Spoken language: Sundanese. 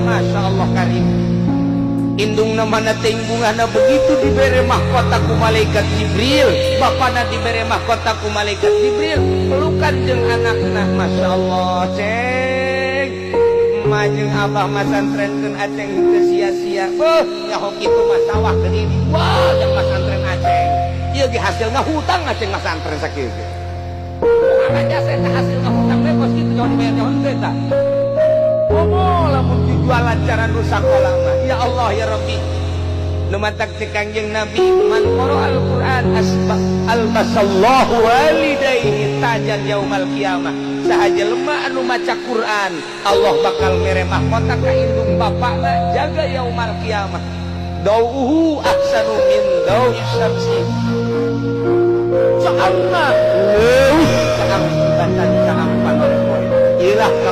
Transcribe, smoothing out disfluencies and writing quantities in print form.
Masya Allah karim. Indung namana tinggungana begitu diberi mahkota ku malaikat Jibril, bapana diberi mahkota ku malaikat Jibril, pelukan jeung anakna. Masya Allah ceng majeng abah masantrenkeun aceng teu sia-sia. Nyaho kitu mah sawah ke diri. Wah jeung masantren aceng ieu ge hasilna hutang aceng masantren sakieu. Kumaha jasa eta hasilna hutang we kos kitu jauh dibayar jauh teh tah. Lamun jualan cara rusak ulama. Ya Allah ya Rabbi, lumatak si Kangjeng Nabi man qara al-Qur'an albasallahu walidayhi tajan yaumal qiyamah. Sahaja lemah anu maca Quran Allah bakal mere mahkota ka indung bapakna jaga yaumal qiyamah. Dauhu ahsanu min dawi syamsi. Soalna leuwih caam batan caam panorpoe. Ilah ka